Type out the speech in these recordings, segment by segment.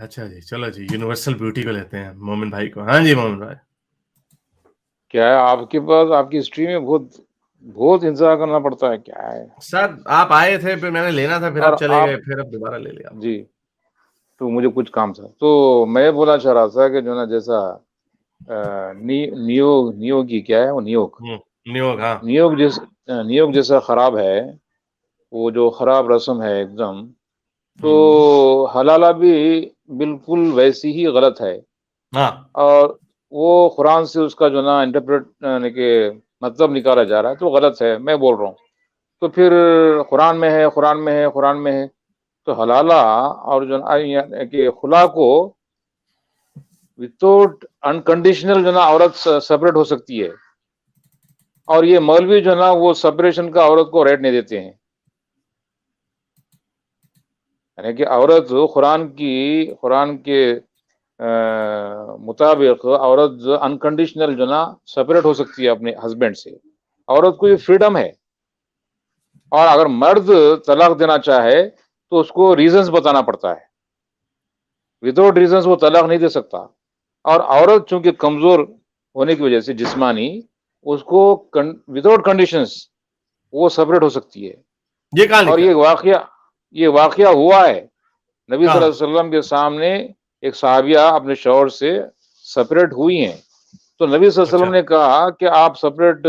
اچھا جی چلو جی universal beauty کو لیتے ہیں مومن بھائی کو. ہاں جی مومن بھائی کیا ہے آپ کے پاس؟ آپ کی ہسٹری میں بہت بہت انتظار کرنا پڑتا ہے. کیا ہے سر آپ آئے تھے پھر میں نے لینا تھا پھر اور آپ چلے آپ؟ گئے پھر اب دوبارہ لے لیا. جی تو مجھے کچھ کام تھا تو میں بولا چاہ رہا تھا کہ جو نا جیسا نیو کی کیا ہے وہ نیو ہاں نیوگ جیسا خراب ہے، وہ جو خراب رسم ہے ایک دم، تو حلالہ بھی بالکل ویسی ہی غلط ہے. ہاں اور وہ قرآن سے اس کا جو نا انٹرپریٹ یعنی کہ مطلب نکالا جا رہا ہے تو غلط ہے. میں بول رہا ہوں تو پھر قرآن میں ہے، قرآن میں ہے، قرآن میں ہے، تو حلالہ اور جو نا کہ خلا کو وداؤٹ انکنڈیشنل جو نا عورت سپریٹ ہو سکتی ہے. اور یہ مولوی جو نا وہ سپریشن کا عورت کو ریٹ نہیں دیتے ہیں. یعنی کہ عورت قرآن کے مطابق عورت انکنڈیشنل جو نا سپریٹ ہو سکتی ہے اپنے ہسبینڈ سے. عورت کو یہ فریڈم ہے. اور اگر مرد طلاق دینا چاہے تو اس کو ریزنز بتانا پڑتا ہے. وداؤٹ ریزنز وہ طلاق نہیں دے سکتا. اور عورت چونکہ کمزور ہونے کی وجہ سے جسمانی، اس کو وداؤٹ کنڈیشنز وہ سپریٹ ہو سکتی ہے. یہ کہاں اور لکھا یہ واقعہ ہوا ہے. نبی صلی اللہ کہاں علیہ وسلم کے سامنے ایک صحابیہ اپنے شوہر سے سپریٹ ہوئی ہیں. تو نبی صلی اللہ علیہ اچھا وسلم نے کہا کہ آپ سپریٹ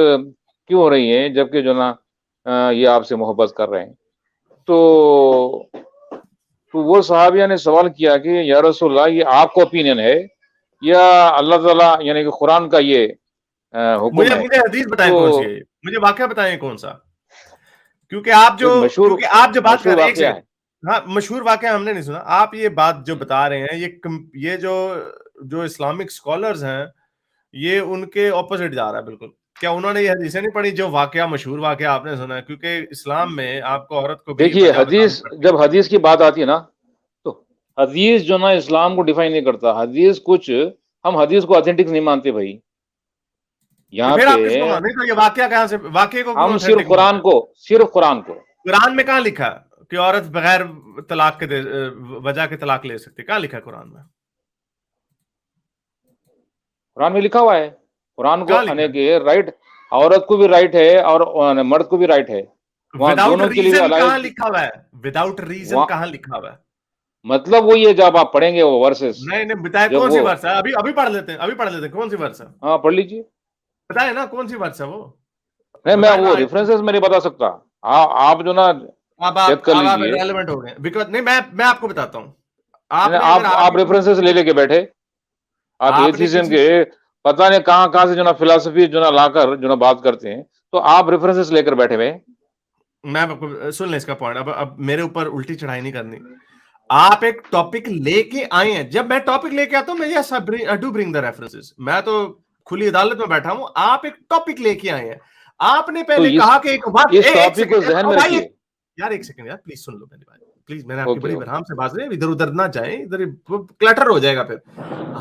کیوں ہو رہی ہیں جبکہ جو نا یہ آپ سے محبت کر رہے ہیں. تو وہ صحابیہ نے سوال کیا کہ یا رسول اللہ، یہ آپ کا اوپینین ہے یا اللہ تعالیٰ یعنی کہ قرآن کا یہ حکم ہے؟ مجھے حدیث تو بتائیں کون سی ہے، مجھے واقعہ بتائیں کون سا. کیونکہ آپ ایک جو بات کر مشہور رہے ہیں، ایک واقعہ سیکنڈ. ہے. ہاں مشہور واقعہ ہم نے نہیں سنا. آپ یہ بات جو بتا رہے ہیں یہ جو اسلامک اسکالرز ہیں یہ ان کے اپوزٹ جا رہا ہے بالکل. کیا انہوں نے یہ حدیثیں نہیں پڑھی جو واقعہ مشہور واقعہ آپ نے سنا ہے؟ کیونکہ اسلام میں آپ کو عورت کو بھی دیکھیے وجہ بتانی پڑتی ہے. جب حدیث کی بات آتی ہے نا تو حدیث جو نا اسلام کو ڈیفائن نہیں کرتا. حدیث ہم حدیث کو اتھینٹک نہیں مانتے بھائی. تو یہاں پھر پہ آپ کس کو مانتے ہیں؟ تو یہ واقعہ کہاں سے، واقعے کو کیوں ہم authentic مانتے ہیں؟ صرف قرآن کو. قرآن میں کہاں لکھا کہ عورت بغیر طلاق کے وجہ کے طلاق لے سکتی؟ کہاں لکھا قرآن میں؟ قرآن میں لکھا ہوا ہے. قرآن کو کہاں لکھا یعنی کہ رائٹ، عورت کو بھی رائٹ ہے اور مرد کو بھی رائٹ ہے. وہاں وداؤٹ دونوں کے لیے ریزن کہاں الگ لکھا ہوا ہے؟ وداؤٹ ریزن وہاں کہاں لکھا ہوا ہے؟ مطلب وہی ہے جب آپ پڑھیں گے وہ ورسز. نہیں بتائے جب کون سی وہ ورس ہے. ابھی پڑھ لیتے ہیں کون سی ورس ہے. ہاں پڑھ لیجیے. بتائے نا کون سی ورس ہے وہ. نہیں میں بتائے نا وہ ریفرنسز میں نہیں بتا سکتا. آپ جو نا اب چیک کر آپ لیجیے. ریلیونٹ ہو گئے. بیکاز نہیں میں آپ کو بتاتا ہوں. آپ نہیں نے اگر آپ ریفرنسز لے کے بیٹھے. آپ آپ نے ایتھیزم کسی کے پتہ نہیں کہاں سے جو نا فلسفی جو نا لا کر جو نا بات کرتے ہیں، تو آپ ریفرنسز لے کر بیٹھے ہوئے. میں آپ کو سن لیں اس کا پوائنٹ. اب میرے اوپر الٹی چڑھائی نہیں کرنی. آپ ایک ٹاپک لے کے آئے ہیں. جب میں ٹاپک لے کے آتا ہوں میں یس I do bring the references. میں تو کھلی عدالت میں بیٹھا ہوں. آپ ایک ٹاپک لے کے آئے ہیں. آپ نے تو پہلے کہا کہ اس ٹاپک کو ذہن میں رکھیے. یار ایک سیکنڈ یار پلیز سن لو میری بات پلیز. میں نے آپ کی اوکے بڑی برہم سے بات کریں، ادھر ادھر نہ جائیں، ادھر کلٹر ہو جائے گا. پھر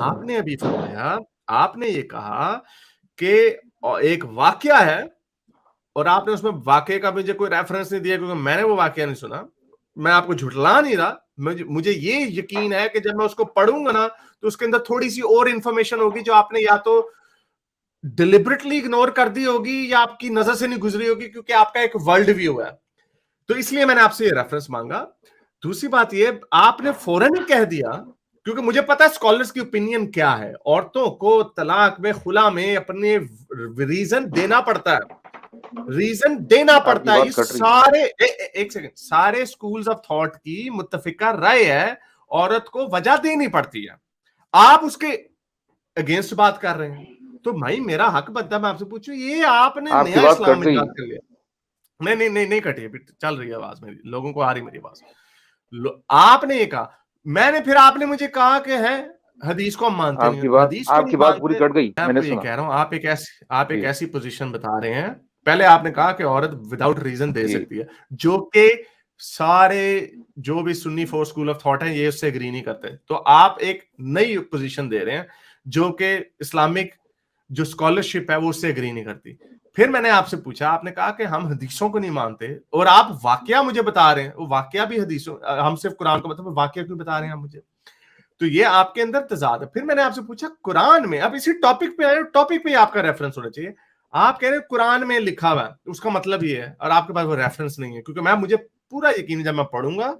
آپ نے ابھی فرمایا، آپ نے یہ کہا کہ ایک واقعہ ہے اور آپ نے اس میں واقعے کا مجھے کوئی ریفرنس نہیں دیا کیونکہ میں نے وہ واقعہ نہیں سنا. میں آپ کو جھٹلا نہیں رہا. مجھے یہ یقین ہے کہ جب میں اس کو پڑھوں گا نا تو اس کے اندر تھوڑی سی اور انفارمیشن ہوگی جو آپ نے یا تو ڈیلیبریٹلی اگنور کر دی ہوگی یا آپ کی نظر سے نہیں گزری ہوگی، کیونکہ آپ کا ایک ورلڈ ویو ہے. تو اس لیے میں نے آپ سے یہ ریفرنس مانگا. دوسری بات یہ، آپ نے فوراً ہی کہہ دیا کیونکہ مجھے پتا ہے اسکالرز کی اوپینین کیا ہے. عورتوں کو طلاق میں خلا میں اپنے ریزن دینا پڑتا ہے. آپ کی یہ بات کٹ رہی ہے. سارے ایک سیکنڈ سارے اسکولز آف تھاٹ کی متفقہ رائے ہے. عورت کو وجہ دینی پڑتی ہے. آپ اس کے اگینسٹ بات کر رہے ہیں تو بھائی میرا حق بنتا ہے میں آپ سے پوچھوں یہ آپ نے آپ کی نیا بات اسلام کٹ رہی ایجاد ہے. کر لیا. نہیں کٹی چل رہی ہے آواز میری، لوگوں کو آ رہی میری آواز. آپ نے یہ کہا، میں نے پھر آپ نے مجھے کہا کہ ہے حدیث کو ہم مانتے نہیں. حدیث کو آپ کی نہیں بات پوری مانتے. کٹ گئی. میں میں آپ نے کو یہ سنا. کہہ رہا ہوں آپ ایک جی ایسی پوزیشن بتا رہے ہیں. پہلے آپ نے کہا کہ عورت وداؤٹ ریزن دے جی سکتی ہے، جو کہ سارے جو بھی سنی فور اسکول آف تھاٹ ہیں یہ اس سے اگری نہیں کرتے. تو آپ ایک نئی پوزیشن دے رہے ہیں جو کہ اسلامک جو اسکالرشپ ہے وہ اس سے اگری نہیں کرتی. پھر میں نے آپ سے پوچھا، آپ نے کہا کہ ہم حدیثوں کو نہیں مانتے اور آپ واقعہ مجھے بتا رہے ہیں. وہ واقعہ بھی حدیثوں، ہم صرف قرآن کو مطلب واقعہ کیوں بتا رہے ہیں مجھے؟ تو یہ آپ کے اندر تضاد ہے. پھر میں نے آپ سے پوچھا قرآن میں, اب اسی ٹاپک پہ آئے, ٹاپک پہ آپ کا ریفرنس ہونا چاہیے. آپ کہہ رہے ہیں قرآن میں لکھا ہوا ہے, اس کا مطلب یہ ہے, اور آپ کے پاس وہ ریفرنس نہیں ہے. کیونکہ مجھے پورا یقین ہے جب میں پڑھوں گا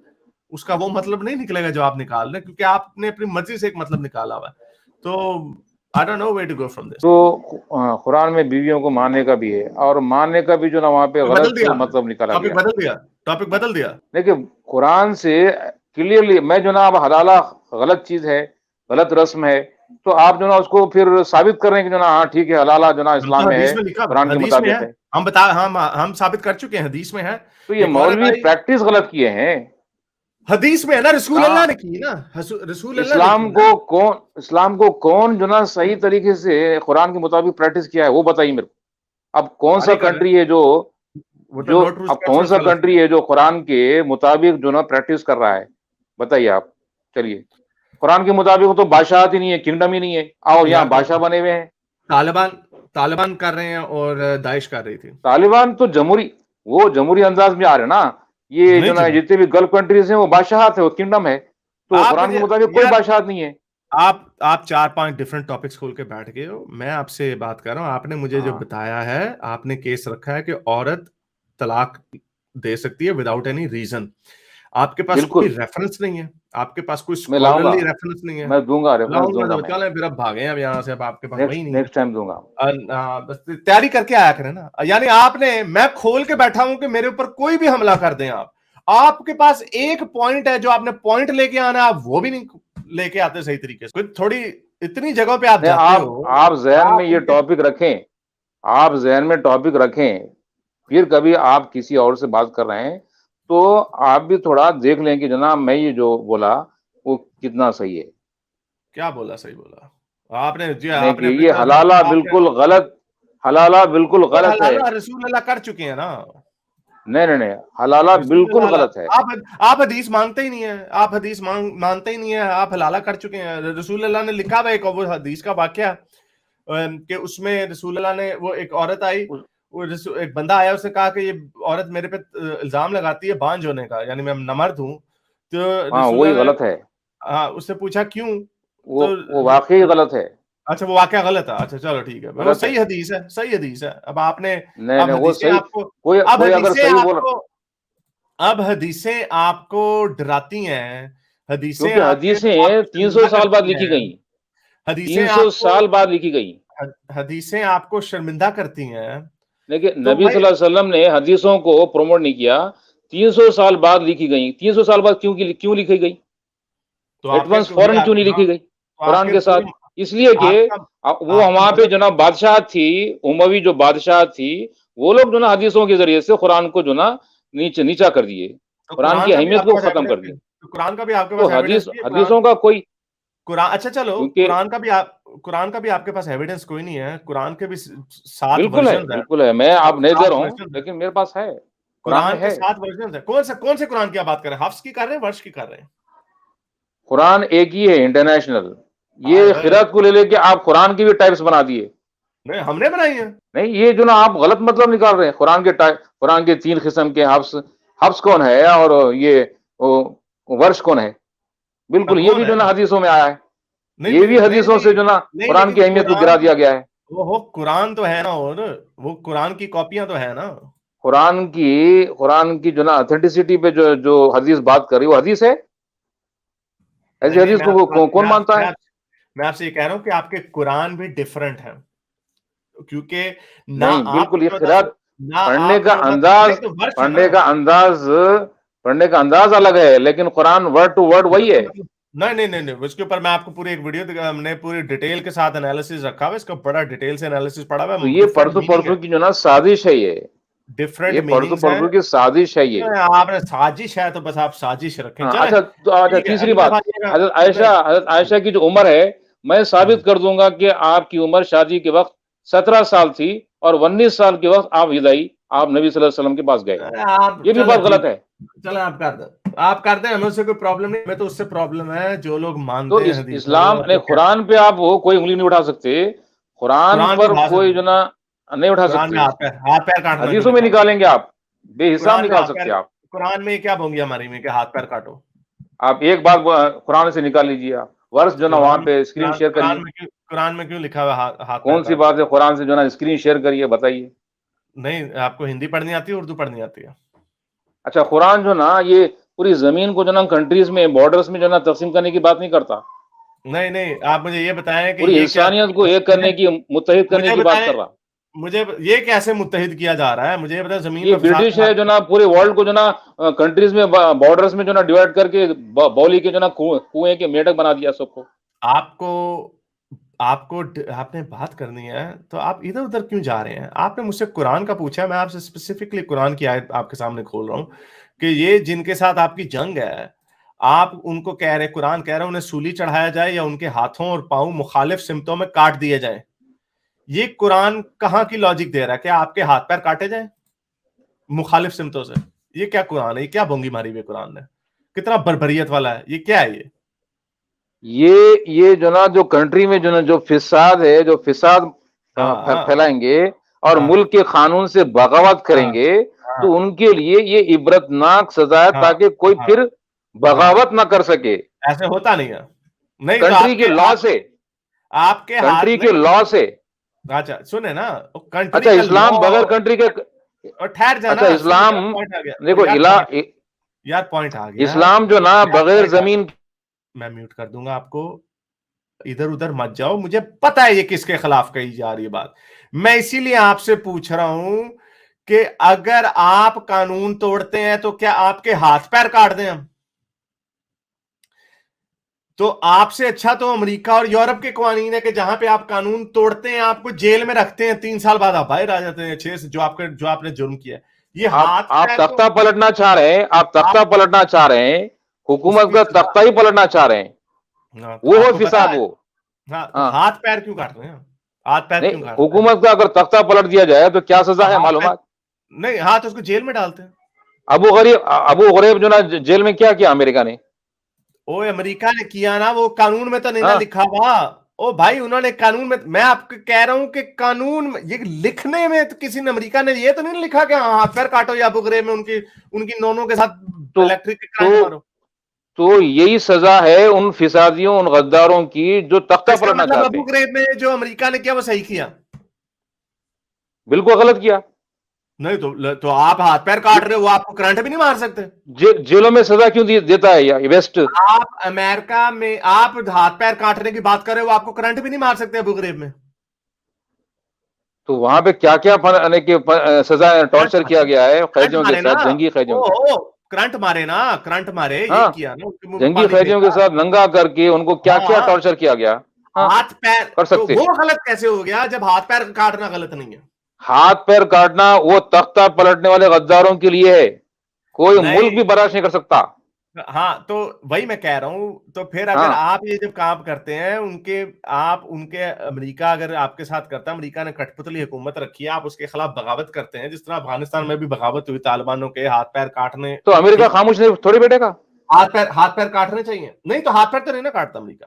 اس کا وہ مطلب نہیں نکلے گا جو آپ نکال رہے ہیں, کیونکہ آپ نے اپنی مرضی سے ایک مطلب نکالا ہوا ہے. تو I don't know where to go from this. تو قرآن میں بیویوں کو ماننے کا بھی ہے, اور ماننے کا بھی جو نا وہاں پہ غلط مطلب نکالا گیا. ٹاپک بدل دیا. دیکھیں قرآن سے کلیئرلی میں جو نا اب حلالہ غلط چیز ہے, غلط رسم ہے, تو آپ جو نا اس کو پھر ثابت کر رہے ہیں کہ جو نا ہاں ٹھیک ہے حلالہ جو نا اسلام میں ہے, قرآن کے مطابق ہے. ہم ثابت کر چکے ہیں, حدیث میں ہے. تو یہ مولوی پریکٹس غلط کیے ہیں. حدیث میں ہے نا, رسول اللہ نے کی نا, رسول اللہ اسلام کو کون جو نا صحیح طریقے سے قرآن کے مطابق پریکٹس کیا ہے وہ بتائیے میرے کو. اب کون سا کنٹری ہے جو قرآن کے مطابق جو نا پریکٹس کر رہا ہے, بتائیے آپ. چلیے قرآن کے مطابق تو بادشاہت ہی نہیں ہے, کنگڈم ہی نہیں ہے, اور یہاں بادشاہ بنے ہوئے ہیں. طالبان کر رہے ہیں اور داعش کر رہی تھی. طالبان تو جمہوری انداز میں آ رہے ہیں نا. یہ جو نا جتنے بھی گلف کنٹریز ہیں وہ بادشاہت ہے, وہ کنگڈم ہے. تو قرآن کے مطابق کوئی بادشاہت نہیں ہے. آپ 4-5 ڈفرنٹ ٹاپکس کھول کے بیٹھ گئے ہو. میں آپ سے بات کر رہا ہوں, آپ نے مجھے جو بتایا ہے, آپ نے کیس رکھا ہے کہ عورت طلاق دے سکتی ہے وداؤٹ اینی ریزن. آپ کے پاس کوئی ریفرنس نہیں ہے, آپ کے پاس کوئی اسکالرلی ریفرنس نہیں ہے. میں دوں گا ریفرنس دوں گا. چلیں پھر اب بھاگے اب یہاں سے, اب آپ کے پاس وہی نہیں. نیکسٹ ٹائم دوں گا. بس تیاری کر کے آیا کریں نا. یعنی آپ نے, میں کھول کے بیٹھا ہوں کہ میرے اوپر کوئی بھی حملہ کر دیں آپ کے پاس ایک پوائنٹ ہے جو آپ نے پوائنٹ لے کے آنا ہے, آپ وہ بھی نہیں لے کے آتے صحیح طریقے سے. تھوڑی اتنی جگہ پہ آپ جاتے ہو. آپ ذہن میں یہ ٹاپک رکھیں, آپ ذہن میں ٹاپک رکھیں, پھر کبھی آپ کسی اور سے بات کر رہے ہیں تو آپ بھی تھوڑا دیکھ لیں کہ جناب میں یہ جو بولا وہ کتنا صحیح ہے. کیا بولا صحیح بولا آپ نے؟ جی یہ حلالہ بالکل غلط, حلالہ بالکل غلط ہے. رسول اللہ کر چکے ہیں نا. نہیں, حلالہ بالکل غلط ہے. آپ حدیث مانتے ہی نہیں ہیں, آپ حدیث مانتے ہی نہیں ہیں, آپ حلالہ کر چکے ہیں. رسول اللہ نے لکھا ہوا ایک وہ حدیث کا واقعہ کہ اس میں رسول اللہ نے, وہ ایک عورت آئی, ایک بندہ آیا, اس نے کہا کہ یہ عورت میرے پہ الزام لگاتی ہے بانجھ ہونے کا, یعنی میں نامرد ہوں. تو وہی غلط ہے. ہاں, اس سے پوچھا کیوں, وہ واقعی غلط ہے. اچھا وہ واقعہ غلط ہے. اچھا چلو ٹھیک ہے, صحیح حدیث ہے, صحیح حدیث ہے. اب آپ نے اب حدیثیں آپ کو ڈراتی ہیں. حدیثیں 300 سال بعد لکھی گئی, 300 سال بعد لکھی گئی. حدیثیں آپ کو شرمندہ کرتی ہیں. لیکن نبی صلی اللہ علیہ وسلم نے حدیثوں کو پروموٹ نہیں کیا, 300 سال بعد لکھی گئی. 300 سال بعد کیوں لکھی گئی؟ ایڈوانس فوراً کیوں نہیں لکھی گئی قرآن کے ساتھ؟ اس لیے کہ وہ وہاں پہ جو نا بادشاہ تھی, اموی جو بادشاہ تھی, وہ لوگ جو نا حدیثوں کے ذریعے سے قرآن کو جو نا نیچا کر دیے, قرآن کی اہمیت کو ختم کر دی. قرآن کا بھی آپ کے پاس حدیثوں کا کوئی قرآن, اچھا چلو قرآن کا بھی آپ کے پاس ایویڈنس کوئی نہیں ہے. قرآن کے بھی 7 بالکل ہے. میں آپ نیزر ہوں لیکن میرے پاس ہے. قرآن کے 7 ورژنز ہیں. کون سے قرآن کی آپ بات کر رہے ہیں؟ حفظ کی کر رہے ہیں, ورش کی کر رہے ہیں؟ قرآن ایک ہی ہے, انٹرنیشنل. یہ خیرات کو لے کے آپ قرآن کی بھی ٹائپس بنا دیے. نہیں, ہم نے بنائی ہے. نہیں, یہ جو نا آپ غلط مطلب نکال رہے ہیں. قرآن کے 3 قسم کے حفظ کون ہے, اور یہ ورش کون ہے. بالکل یہ بھی جو نا حدیثوں میں آیا ہے. یہ بھی حدیثوں سے جو نا قرآن کی اہمیت کو گرا دیا گیا ہے. وہ قرآن تو ہے نا, اور وہ قرآن کی کاپیاں تو ہے نا. قرآن کی جو نا اتھینٹسٹی پہ جو حدیث بات کر رہی وہ حدیث ہے. ایسی حدیث کو کون مانتا ہے؟ میں آپ سے یہ کہہ رہا ہوں کہ آپ کے قرآن بھی ڈیفرنٹ ہیں, کیونکہ نہیں بالکل یہ خیرات پڑھنے کا انداز الگ ہے, لیکن قرآن ورڈ ٹو ورڈ وہی ہے. نہیں, اس کے اوپر میں آپ کو پوری ایک ویڈیو, ہم نے پوری ڈیٹیل کے ساتھ انالیسس رکھا ہوا, اس کا بڑا ڈیٹیل سے انالیسس پڑھا ہوا ہے. یہ پرسوں کی جو نا سازش ہے, یہ ڈیفرنٹ پرسوں کی سازش ہے. یہ آپ نے سازش ہے تو بس آپ سازش رکھیں. اچھا تیسری بات, حضرت عائشہ کی جو عمر ہے, میں ثابت کر دوں گا کہ آپ کی عمر شادی کے وقت 17 سال تھی, اور 19 سال کے وقت آپ نبی صلی اللہ علیہ وسلم کے پاس گئے. یہ بھی بات غلط ہے. چلیں آپ کر دیں, ہمیں اس سے کوئی پرابلم نہیں. ہمیں تو اس سے پرابلم ہے جو لوگ مانتے ہیں اسلام نے قرآن پہ آپ کوئی انگلی نہیں اٹھا سکتے. قرآن پر کوئی جو نا نہیں اٹھا سکتے. حدیثوں میں نکالیں گے آپ, بے حساب نکال سکتے آپ. قرآن میں کیا بونگی ہماری میں کہ ہاتھ پیر کاٹو. آپ ایک بات قرآن سے نکال لیجیے, آپ ورس جو نا وہاں پہ اسکرین شیئر کریے. قرآن میں کیوں لکھا ہوا ہاتھ؟ کون سی بات ہے قرآن سے جو نا اسکرین شیئر کریے بتائیے. نہیں آپ کو ہندی پڑھنی آتی ہے اردو پڑھنی آتی ہے؟ اچھا قرآن جو نا یہ پوری زمین کو جو نا کنٹریز میں بارڈرز میں جو نا تقسیم کرنے کی بات نہیں کرتا. نہیں آپ مجھے یہ بتائیں کہ پوری انسانیت کو ایک کرنے کی متحد کرنے کی بات کر رہا. مجھے یہ کیسے متحد کیا جا رہا ہے؟ مجھے یہ بتائیں زمین یہ برٹش ہے جو نا پورے ورلڈ کو جو نا کنٹریز میں بارڈرز میں جو نا ڈیوائڈ کر کے بولی کے جو نا کنویں کے میڈک بنا دیا سب کو. آپ نے بات کرنی ہے تو آپ ادھر ادھر کیوں جا رہے ہیں؟ آپ نے مجھ سے قرآن کا پوچھا، میں آپ سے اسپیسیفکلی قرآن کی آیت آپ کے سامنے کھول رہا ہوں کہ یہ جن کے ساتھ آپ کی جنگ ہے، آپ ان کو کہہ رہے، قرآن کہہ رہے انہیں سولی چڑھایا جائے یا ان کے ہاتھوں اور پاؤں مخالف سمتوں میں کاٹ دیے جائیں. یہ قرآن کہاں کی لاجک دے رہا ہے کہ آپ کے ہاتھ پیر کاٹے جائیں مخالف سمتوں سے؟ یہ کیا قرآن ہے؟ یہ کیا بونگی ماری ہوئی قرآن نے؟ کتنا بربریت والا ہے یہ، کیا ہے یہ جو نا جو کنٹری میں جو نا جو فساد ہے، جو فساد پھیلائیں گے اور ملک کے قانون سے بغاوت کریں گے تو ان کے لیے یہ عبرتناک سزا ہے تاکہ کوئی پھر بغاوت نہ کر سکے. ایسے ہوتا نہیں ہے. نہیں کنٹری کے لا سے، آپ کے کنٹری کے لا سے. اچھا سنے نا، اچھا اسلام بغیر کنٹری کے، ٹھہر جانا. اچھا اسلام دیکھو یار پوائنٹ آ گیا. اسلام جو نا بغیر زمین. میں میوٹ کر دوں گا آپ کو، ادھر ادھر مت جاؤ. مجھے پتا ہے یہ کس کے خلاف کہی جا رہی ہے بات. میں اسی لیے آپ سے پوچھ رہا ہوں کہ اگر آپ قانون توڑتے ہیں تو کیا آپ کے ہاتھ پیر کاٹ دیں ہم؟ تو آپ سے اچھا تو امریکہ اور یورپ کے قوانین ہے کہ جہاں پہ آپ قانون توڑتے ہیں آپ کو جیل میں رکھتے ہیں، 3 سال بعد آپ باہر آ جاتے ہیں 6 سے، جو آپ نے جرم کیا. یہ ہاتھ آپ تختہ پلٹنا چاہ رہے ہیں، آپ تختہ پلٹنا چاہ رہے ہیں، حکومت کا تختہ ہی پلٹنا چاہ رہے ہیں. وہ ہو فساد. وہ ہاتھ پیر کیوں کاٹ رہے ہیں؟ ہاتھ پیر کیوں کاٹ؟ حکومت کا اگر تختہ پلٹ دیا جائے تو کیا سزا ہے معلومات؟ نہیں، ہاتھ اس کو جیل میں ڈالتے ہیں. ابو غریب جو نا جیل میں کیا امریکہ نے؟ او امریکہ نے کیا نا، وہ قانون میں تو نہیں نا لکھا ہوا. او بھائی انہوں نے قانون میں آپ کو کہہ رہا ہوں کہ قانون میں یہ لکھنے میں کسی نے، امریکہ نے یہ تو نہیں لکھا کہ ہاتھ پیر کاٹو یا ابو غریب میں ان کی نونوں کے ساتھ الیکٹرک کرنٹ مارو. تو یہی سزا ہے ان فسادیوں، ان غداروں کی جو تختہ پلٹنا چاہتے ہیں. ابو غریب میں جو امریکہ نے کیا وہ صحیح کیا؟ بالکل غلط کیا. نہیں تو آپ ہاتھ پیر کاٹ رہے ہو، آپ کو کرنٹ بھی نہیں مار سکتے. جیلوں میں سزا کیوں دیتا ہے یا ویسٹ؟ آپ امریکہ میں آپ ہاتھ پیر کاٹنے کی بات کر رہے ہو، آپ کو کرنٹ بھی نہیں مار سکتے ابو غریب میں. تو وہاں پہ کیا سزا ٹارچر کیا گیا ہے قیدیوں کے ساتھ، جنگی قیدیوں کے. کرنٹ مارے نا، کرنٹ مارے، یہ کیا نا جنگی قیدیوں کے ساتھ ننگا کر کے ان کو کیا ٹارچر کیا گیا. ہاتھ پیر کر سکتے. وہ غلط کیسے ہو گیا جب ہاتھ پیر کاٹنا غلط نہیں ہے؟ ہاتھ پیر کاٹنا وہ تختہ پلٹنے والے غداروں کے لیے ہے، کوئی ملک بھی برداشت نہیں کر سکتا. ہاں تو وہی میں کہہ رہا ہوں. تو پھر اگر آپ یہ جب کام کرتے ہیں ان کے امریکہ اگر آپ کے ساتھ کرتا ہے، امریکہ نے کٹ پتلی حکومت رکھی ہے، آپ اس کے خلاف بغاوت کرتے ہیں، جس طرح افغانستان میں بھی بغاوت ہوئی طالبانوں کے ہاتھ پیر کاٹنے، تو امریکہ خاموش نہیں تھوڑی بیٹھے گا. ہاتھ پیر کاٹنے چاہیے. نہیں تو ہاتھ پیر تو نہیں نا کاٹتا امریکہ.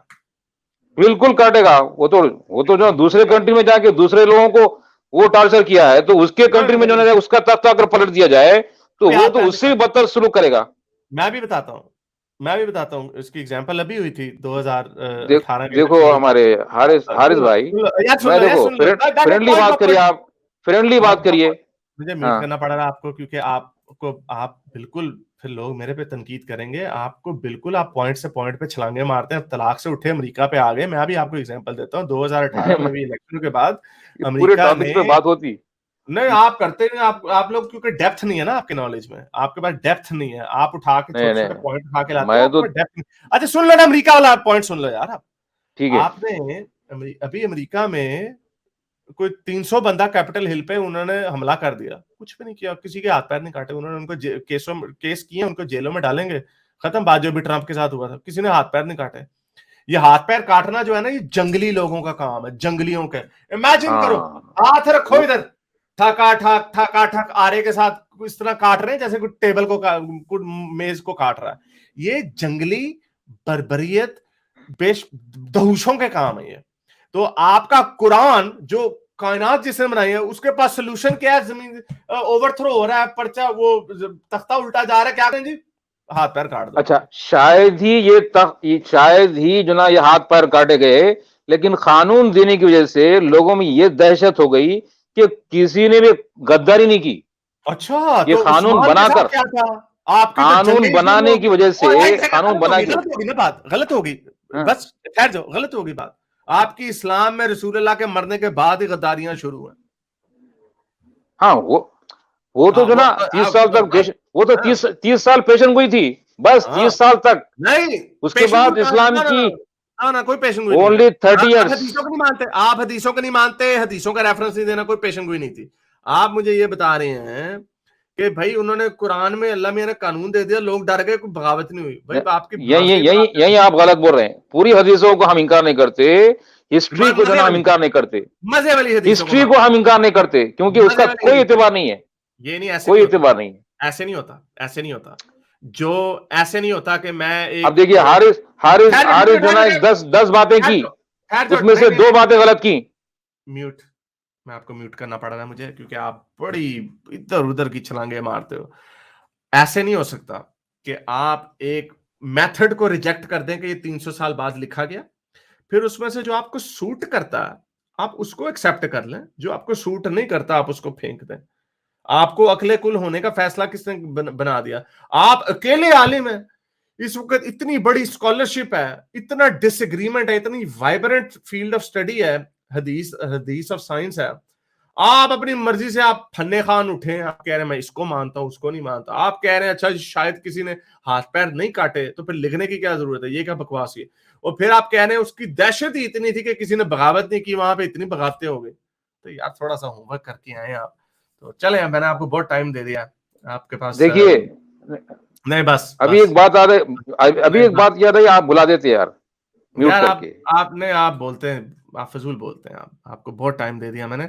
بالکل کاٹے گا. وہ تو جو دوسرے کنٹری میں جا کے دوسرے لوگوں کو وہ ٹارچر کیا ہے تو اس کے کنٹری میں جو ہے اس کا تختہ اگر پلٹ دیا جائے تو وہ تو اس سے بھی بدتر سلوک کرے گا. میں بھی بتاتا ہوں اس کی ایگزامپل ابھی ہوئی تھی 2018 دیکھو ہمارے حارث بھائی، میں دیکھو فرینڈلی بات کریے، آپ فرینڈلی بات کریے. مجھے میوٹ کرنا پڑا رہا آپ کو کیونکہ آپ بالکل پھر لوگ میرے پہ تنقید کریں گے. آپ کو بالکل آپ پوائنٹ سے پوائنٹ پہ چھلانگے مارتے ہیں. طلاق سے اٹھے امریکہ پہ آ گئے. میں بھی آپ کو ایگزامپل دیتا ہوں. 2018 میں بھی الیکشن کے بعد امریکہ نے بات ہوتی نہیں، آپ کرتے نہیں. آپ لوگ کیونکہ ڈیپتھ نہیں ہے نا آپ کے نالج میں، آپ کے پاس ڈیپتھ نہیں ہے. آپ اٹھا کے چھوٹے چھوٹے پوائنٹ اٹھا کے لاتے ہیں. اچھا سن لو نا امریکہ والا پوائنٹ سن لو یار. آپ نے ابھی امریکہ میں کوئی 300 بندہ کیپٹل ہل پہ انہوں نے حملہ کر دیا، کچھ بھی نہیں کیا، کسی کے ہاتھ پیر نہیں کاٹے. انہوں نے ان کو کیس کیے، ان کو جیلوں میں ڈالیں گے، ختم بات. جو بھی ٹرمپ کے ساتھ ہوا تھا، کسی نے ہاتھ پیر نہیں کاٹے. یہ ہاتھ پیر کاٹنا جو ہے نا، یہ جنگلی لوگوں کا کام ہے، جنگلیوں کا. امیجن کرو، ہاتھ رکھو ادھر، تھکا ٹھک آرے کے ساتھ اس طرح کاٹ رہے ہیں جیسے کوئی ٹیبل کو میز کو کاٹ رہا ہے. یہ جنگلی بربریت دہوشوں کے کام ہے یہ. تو آپ کا قرآن جو کائنات جس نے بنائی ہے اس کے پاس سلوشن کیا ہے؟ زمین اوور تھرو ہو رہا ہے، پرچہ وہ تختہ الٹا جا رہا ہے، کیا کریں جی؟ ہاتھ پیر کاٹ دو. اچھا شاید ہی جو نا یہ ہاتھ پیر کاٹے گئے، لیکن قانون دینے کی وجہ سے لوگوں میں یہ دہشت ہو گئی کہ کسی نے بھی غداری نہیں کی. اچھا یہ تو قانون عثمان بنا کے کر ساتھ کیا تھا؟ آپ کی تو قانون جنگیں بنانے کی وجہ سے قانون بنا کے غلط ہوگی نا بات، غلط ہوگی بس ٹھہر جاؤ، غلط ہوگی بات. آپ کی اسلام میں رسول اللہ کے مرنے کے بعد ہی غداریاں شروع ہیں. ہاں وہ تو جو نا 30 سال تک وہ تو 30 سال پیشن گوئی تھی بس، 30 سال تک. نہیں اس کے بعد اسلام کی کوئی پیشن گوئی نہیں. اونلی 30 آپ ایئرس. حدیثوں کو نہیں مانتے، آپ حدیثوں کو نہیں مانتے، حدیثوں کا ریفرنس نہیں دینا، کوئی پیشن گوئی نہیں تھی. آپ مجھے یہ بتا رہے ہیں کہ بھائی انہوں نے قرآن میں اللہ میاں نے قانون دے دیا، لوگ ڈر گئے، کوئی بغاوت نہیں ہوئی. بھائی آپ کی یہی آپ غلط بول رہے ہیں. پوری حدیثوں کو ہم انکار نہیں کرتے، ہسٹری کو جو نا ہم انکار نہیں کرتے، مزے والی ہسٹری کو ہم انکار نہیں کرتے کیونکہ اس کا کوئی اعتبار نہیں ہے. یہ نہیں، ایسے کوئی اعتبار نہیں ہے. ایسے نہیں ہوتا، ایسے نہیں ہوتا. جو ایسے نہیں ہوتا کہ میں اب دیکھیے حارث جو نا 10 باتیں کی، اس میں سے 2 باتیں غلط کی. میوٹ، میں آپ کو میوٹ کرنا پڑ رہا ہے مجھے، کیونکہ آپ بڑی ادھر ادھر کی چھلانگیں مارتے ہو. ایسے نہیں ہو سکتا کہ آپ ایک میتھڈ کو ریجیکٹ کر دیں کہ یہ 300 سال بعد لکھا گیا، پھر اس میں سے جو آپ کو سوٹ کرتا ہے آپ اس کو ایکسپٹ کر لیں، جو آپ کو سوٹ نہیں کرتا آپ اس کو پھینک دیں. آپ کو عقل کل ہونے کا فیصلہ کس نے بنا دیا؟ آپ اکیلے عالم ہیں. اس وقت اتنی بڑی اسکالرشپ ہے، اتنا ڈس ایگریمنٹ ہے، اتنی وائبرنٹ فیلڈ آف اسٹڈی ہے، حدیث آف سائنس ہے. آپ اپنی مرضی سے آپ فنے خان اٹھیں، آپ کہہ رہے ہیں میں اس کو مانتا ہوں اس کو نہیں مانتا. آپ کہہ رہے ہیں اچھا شاید کسی نے ہاتھ پیر نہیں کاٹے تو پھر لکھنے کی کیا ضرورت ہے؟ یہ کیا بکواس ہے؟ اور پھر آپ کہہ رہے ہیں اس کی دہشت ہی اتنی تھی کہ کسی نے بغاوت نہیں کی، وہاں پہ اتنی بغاوتیں ہو گئی. تو یار تھوڑا سا ہوم ورک کر کے آئے آپ. تو چلیں میں نے آپ کو بہت ٹائم دے دیا آپ کے پاس. دیکھیے نہیں بس ابھی ایک بات یاد ہے، آپ بلا دیتے یار میوٹ کر کے. آپ بولتے ہیں، آپ فضول بولتے ہیں. آپ کو بہت ٹائم دے دیا میں نے،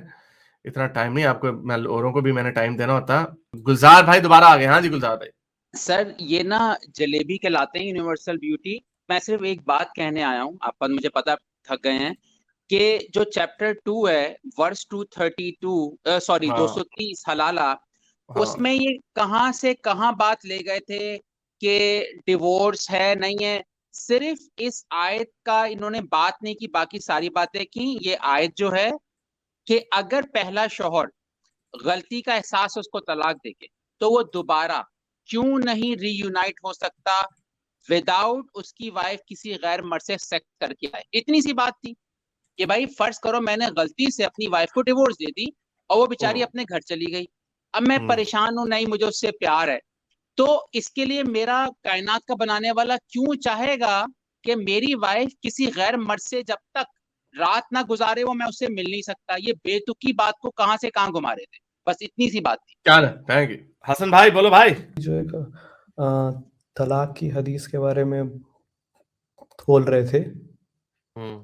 اتنا ٹائم نہیں آپ کو، میں اوروں کو بھی میں نے ٹائم دینا ہوتا. گلزار بھائی دوبارہ آ گئے. ہاں جی گلزار بھائی. سر یہ نا جلیبی کہلاتے ہیں یونیورسل بیوٹی. میں صرف ایک بات کہنے آیا ہوں، آپ مجھے پتا تھک گئے ہیں کہ جو چیپٹر 2 ہے ورس 230 حلالہ، اس میں یہ کہاں سے کہاں بات لے گئے تھے کہ ڈیورس ہے نہیں ہے. صرف اس آیت کا انہوں نے بات نہیں کی، باقی ساری باتیں کی. یہ آیت جو ہے کہ اگر پہلا شوہر غلطی کا احساس اس کو طلاق دے کے تو وہ دوبارہ کیوں نہیں ری یونائٹ ہو سکتا وداؤٹ اس کی وائف کسی غیر مرد سے سیکس کر کے آئے. اتنی سی بات تھی کہ بھائی فرض کرو میں نے غلطی سے اپنی وائف کو ڈیورس دے دی اور وہ بیچاری اپنے گھر چلی گئی، اب میں پریشان ہوں، نہیں مجھے اس سے پیار ہے، تو اس کے لیے میرا کائنات کا بنانے والا کیوں چاہے گا کہ میری وائف کسی غیر مرد سے جب تک رات نہ گزارے وہ میں اس سے مل نہیں سکتا. یہ بے تکی بات کو کہاں سے کہاں گھما رہے تھے. بس اتنی سی بات تھی. Thank you. حسن بھائی بولو بھائی. جو ایک طلاق کی حدیث کے بارے میں کھول رہے تھے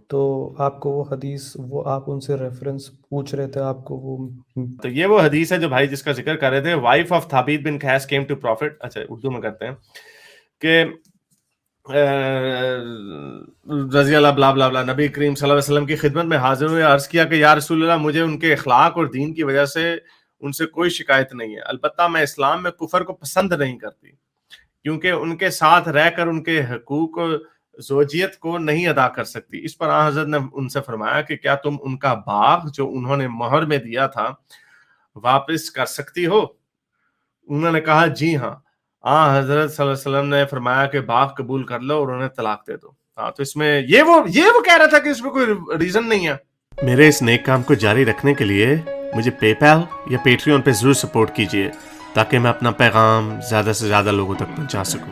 تو آپ کو وہ حدیث، وہ آپ ان سے ریفرنس پوچھ رہے تھے، آپ کو وہ تو یہ وہ حدیث ہے جو بھائی جس کا ذکر کر رہے تھے. وائف آف ثابت بن قیس کیم ٹو پروفٹ. اچھا اردو میں کرتے ہیں کہ رضی اللہ بلا بلا بلا نبی کریم صلی اللہ علیہ وسلم کی خدمت میں حاضر ہوئے، عرض کیا کہ یا رسول اللہ مجھے ان کے اخلاق اور دین کی وجہ سے ان سے کوئی شکایت نہیں ہے، البتہ میں اسلام میں کفر کو پسند نہیں کرتی کیونکہ ان کے ساتھ رہ کر ان کے حقوق زوجیت کو نہیں ادا کر سکتی. اس پر آن حضرت نے ان سے فرمایا کہ کیا تم ان کا باغ جو انہوں نے مہر میں دیا تھا واپس کر سکتی ہو؟ انہوں نے کہا جی ہاں. حضرت صلی اللہ علیہ وسلم نے فرمایا کہ باغ قبول کر لو اور انہیں طلاق دے دو. تو اس میں یہ وہ کہہ رہا تھا کہ اس میں کوئی ریزن نہیں ہے. میرے اس نیک کام کو جاری رکھنے کے لیے مجھے پے پیل یا پیٹریون پہ ضرور سپورٹ کیجیے تاکہ میں اپنا پیغام زیادہ سے زیادہ لوگوں تک پہنچا سکوں.